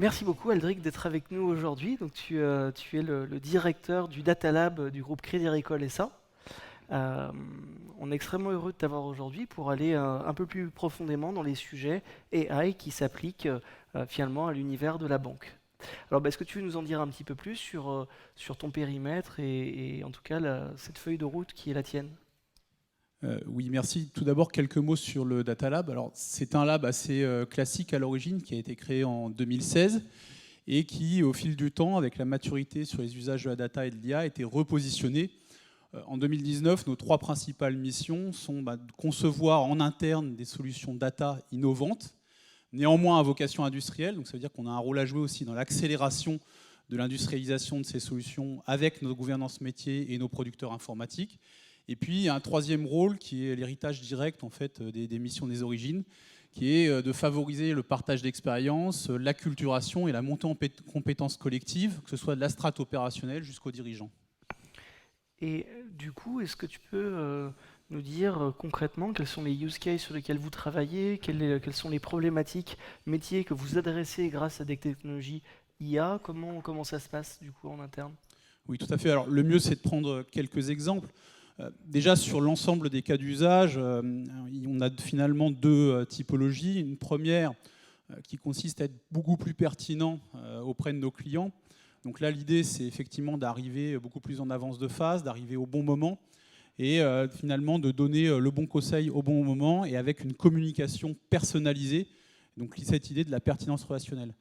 Merci beaucoup Aldric d'être avec nous aujourd'hui. Donc tu es le directeur du Data Lab du groupe Crédit Agricole SA. Euh, on est extrêmement heureux de t'avoir aujourd'hui pour aller un peu plus profondément dans les sujets AI qui s'appliquent finalement à l'univers de la banque. Alors est-ce que tu veux nous en dire un petit peu plus sur ton périmètre et en tout cas cette feuille de route qui est la tienne? Oui, merci. Tout d'abord, quelques mots sur le Data Lab. Alors, c'est un lab assez classique à l'origine qui a été créé en 2016 et qui, au fil du temps, avec la maturité sur les usages de la data et de l'IA, a été repositionné. En 2019, nos trois principales missions sont de concevoir en interne des solutions data innovantes, néanmoins à vocation industrielle. Donc, ça veut dire qu'on a un rôle à jouer aussi dans l'accélération de l'industrialisation de ces solutions avec notre gouvernance métier et nos producteurs informatiques. Et puis, il y a un troisième rôle qui est l'héritage direct en fait, des missions des origines, qui est de favoriser le partage d'expériences, l'acculturation et la montée en compétences collectives, que ce soit de la strate opérationnelle jusqu'aux dirigeants. Et du coup, est-ce que tu peux nous dire concrètement quels sont les use cases sur lesquels vous travaillez, quelles sont les problématiques métiers que vous adressez grâce à des technologies IA? Comment ça se passe du coup en interne? Oui, tout à fait. Alors, le mieux, c'est de prendre quelques exemples. Déjà, sur l'ensemble des cas d'usage, on a finalement deux typologies. Une première qui consiste à être beaucoup plus pertinent auprès de nos clients. Donc là, l'idée, c'est effectivement d'arriver beaucoup plus en avance de phase, d'arriver au bon moment et finalement de donner le bon conseil au bon moment et avec une communication personnalisée. Donc cette idée de la pertinence relationnelle.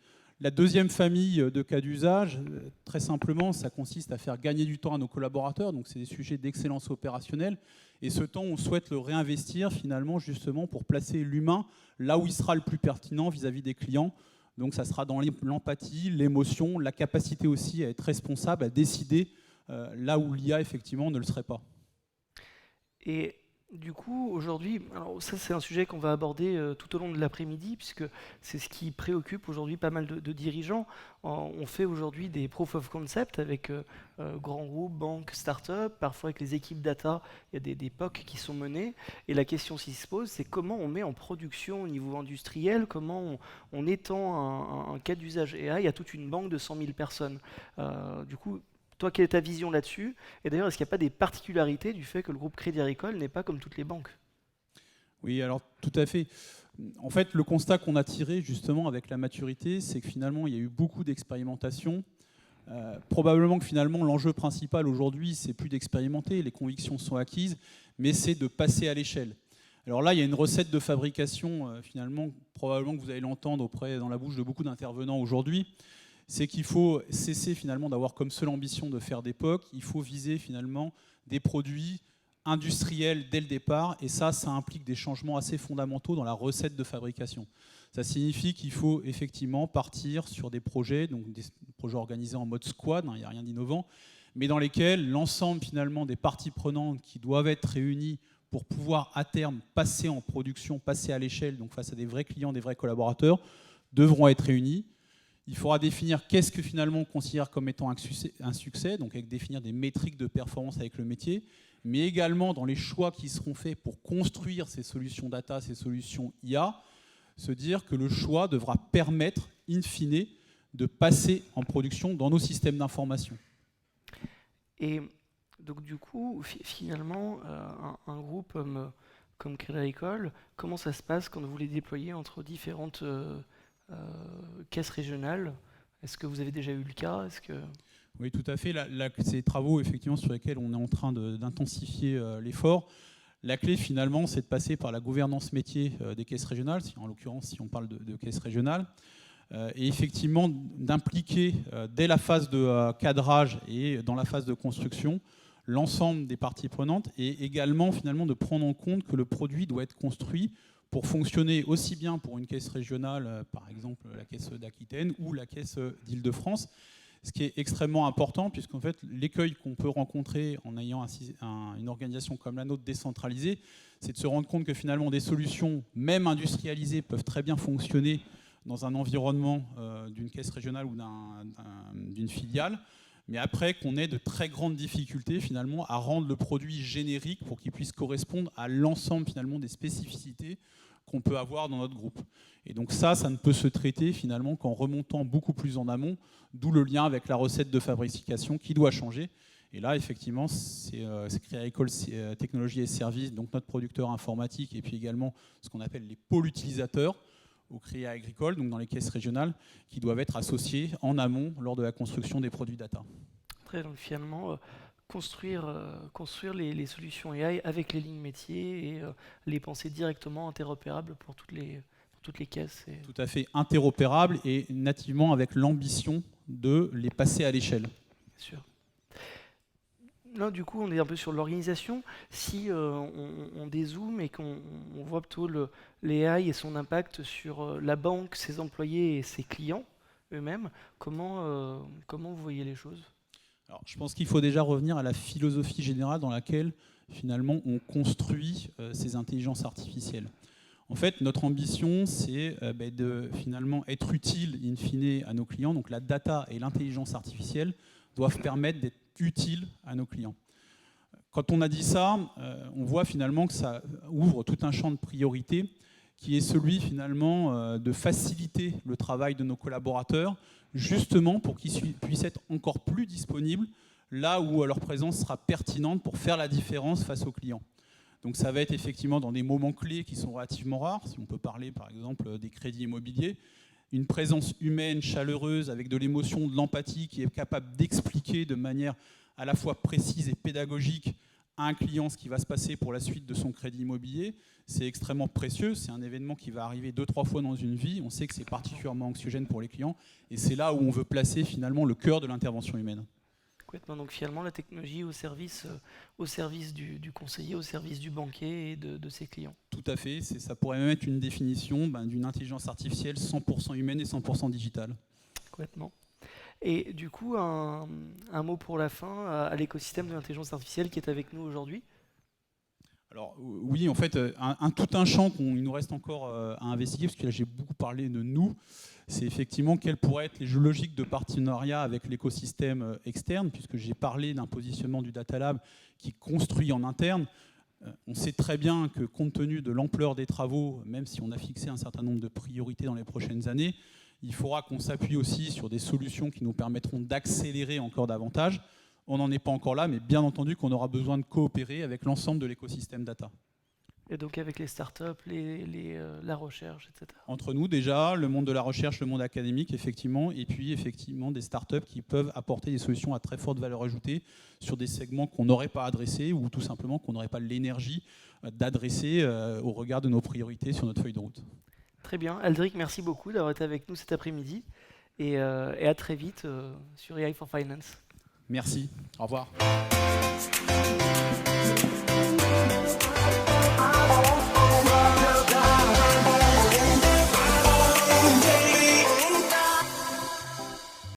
La deuxième famille de cas d'usage, très simplement, ça consiste à faire gagner du temps à nos collaborateurs. Donc c'est des sujets d'excellence opérationnelle. Et ce temps, on souhaite le réinvestir finalement justement pour placer l'humain là où il sera le plus pertinent vis-à-vis des clients. Donc ça sera dans l'empathie, l'émotion, la capacité aussi à être responsable, à décider là où l'IA effectivement ne le serait pas. Et du coup, aujourd'hui, alors ça c'est un sujet qu'on va aborder tout au long de l'après-midi, puisque c'est ce qui préoccupe aujourd'hui pas mal de dirigeants. On fait aujourd'hui des proof of concept avec grands groupes, banques, start-up, parfois avec les équipes data, il y a des POC qui sont menés. Et la question qui se pose, c'est comment on met en production au niveau industriel, comment on étend un cas d'usage AI à toute une banque de 100 000 personnes. Du coup, toi, quelle est ta vision là-dessus? Et d'ailleurs, est-ce qu'il n'y a pas des particularités du fait que le groupe Crédit Agricole n'est pas comme toutes les banques? Oui, alors tout à fait. En fait, le constat qu'on a tiré justement avec la maturité, c'est que finalement, il y a eu beaucoup d'expérimentation. Probablement que finalement, l'enjeu principal aujourd'hui, c'est plus d'expérimenter, les convictions sont acquises, mais c'est de passer à l'échelle. Alors là, il y a une recette de fabrication, finalement, probablement que vous allez l'entendre dans la bouche de beaucoup d'intervenants aujourd'hui, c'est qu'il faut cesser finalement d'avoir comme seule ambition de faire des POC, il faut viser finalement des produits industriels dès le départ, et ça implique des changements assez fondamentaux dans la recette de fabrication. Ça signifie qu'il faut effectivement partir sur des projets, donc des projets organisés en mode squad, il n'y a rien d'innovant, mais dans lesquels l'ensemble finalement des parties prenantes qui doivent être réunies pour pouvoir à terme passer en production, passer à l'échelle, donc face à des vrais clients, des vrais collaborateurs, devront être réunis. Il faudra définir qu'est-ce que finalement on considère comme étant un succès, donc avec définir des métriques de performance avec le métier, mais également dans les choix qui seront faits pour construire ces solutions data, ces solutions IA, se dire que le choix devra permettre, in fine, de passer en production dans nos systèmes d'information. Et donc du coup, finalement, un groupe comme Crédit Agricole, comment ça se passe quand vous les déployez entre différentes euh, caisses régionales? Est-ce que vous avez déjà eu le cas? Est-ce que... Oui, tout à fait. C'est des travaux effectivement sur lesquels on est en train d'intensifier l'effort. La clé finalement, c'est de passer par la gouvernance métier des caisses régionales, en l'occurrence si on parle de caisses régionales, et effectivement d'impliquer dès la phase de cadrage et dans la phase de construction l'ensemble des parties prenantes, et également finalement de prendre en compte que le produit doit être construit pour fonctionner aussi bien pour une caisse régionale, par exemple la caisse d'Aquitaine ou la caisse d'Île-de-France, ce qui est extrêmement important, puisqu'en fait, l'écueil qu'on peut rencontrer en ayant une organisation comme la nôtre décentralisée, c'est de se rendre compte que finalement des solutions, même industrialisées, peuvent très bien fonctionner dans un environnement d'une caisse régionale ou d'une filiale, mais après qu'on ait de très grandes difficultés finalement à rendre le produit générique pour qu'il puisse correspondre à l'ensemble finalement des spécificités qu'on peut avoir dans notre groupe. Et donc ça ne peut se traiter finalement qu'en remontant beaucoup plus en amont, d'où le lien avec la recette de fabrication qui doit changer. Et là, effectivement, c'est Crédit Agricole Technologies et Services, donc notre producteur informatique, et puis également ce qu'on appelle les pôles utilisateurs au Crédit Agricole, donc dans les caisses régionales, qui doivent être associés en amont lors de la construction des produits data. Très donc finalement, construire les solutions AI avec les lignes métiers et les penser directement interopérables pour toutes les caisses. Tout à fait interopérables et nativement avec l'ambition de les passer à l'échelle. Bien sûr. Là, du coup, on est un peu sur l'organisation. Si on dézoome et qu'on voit plutôt l'AI et son impact sur la banque, ses employés et ses clients eux-mêmes, comment vous voyez les choses ? Alors, je pense qu'il faut déjà revenir à la philosophie générale dans laquelle, finalement, on construit ces intelligences artificielles. En fait, notre ambition, c'est de finalement être utile, in fine, à nos clients. Donc, la data et l'intelligence artificielle doivent permettre d'être utiles à nos clients. Quand on a dit ça, on voit finalement que ça ouvre tout un champ de priorités qui est celui, finalement, de faciliter le travail de nos collaborateurs, justement pour qu'ils puissent être encore plus disponibles là où leur présence sera pertinente pour faire la différence face aux clients. Donc ça va être effectivement dans des moments clés qui sont relativement rares, si on peut parler par exemple des crédits immobiliers, une présence humaine, chaleureuse, avec de l'émotion, de l'empathie, qui est capable d'expliquer de manière à la fois précise et pédagogique à un client ce qui va se passer pour la suite de son crédit immobilier. C'est extrêmement précieux, c'est un événement qui va arriver 2-3 fois dans une vie, on sait que c'est particulièrement anxiogène pour les clients, et c'est là où on veut placer finalement le cœur de l'intervention humaine. Complètement. Donc finalement, la technologie au service du conseiller, au service du banquier et de ses clients. Tout à fait, ça pourrait même être une définition d'une intelligence artificielle 100% humaine et 100% digitale. Complètement. Et du coup, un mot pour la fin à l'écosystème de l'intelligence artificielle qui est avec nous aujourd'hui. Alors oui, en fait, tout un champ qu'il nous reste encore à investiguer, parce que là j'ai beaucoup parlé de nous, c'est effectivement quelles pourraient être les logiques de partenariat avec l'écosystème externe, puisque j'ai parlé d'un positionnement du Data Lab qui construit en interne. On sait très bien que compte tenu de l'ampleur des travaux, même si on a fixé un certain nombre de priorités dans les prochaines années, il faudra qu'on s'appuie aussi sur des solutions qui nous permettront d'accélérer encore davantage. On n'en est pas encore là, mais bien entendu qu'on aura besoin de coopérer avec l'ensemble de l'écosystème data. Et donc avec les startups, la recherche, etc. Entre nous déjà, le monde de la recherche, le monde académique, effectivement, et puis effectivement des startups qui peuvent apporter des solutions à très forte valeur ajoutée sur des segments qu'on n'aurait pas adressés ou tout simplement qu'on n'aurait pas l'énergie d'adresser au regard de nos priorités sur notre feuille de route. Très bien. Aldric, merci beaucoup d'avoir été avec nous cet après-midi et à très vite sur AI for Finance. Merci. Au revoir.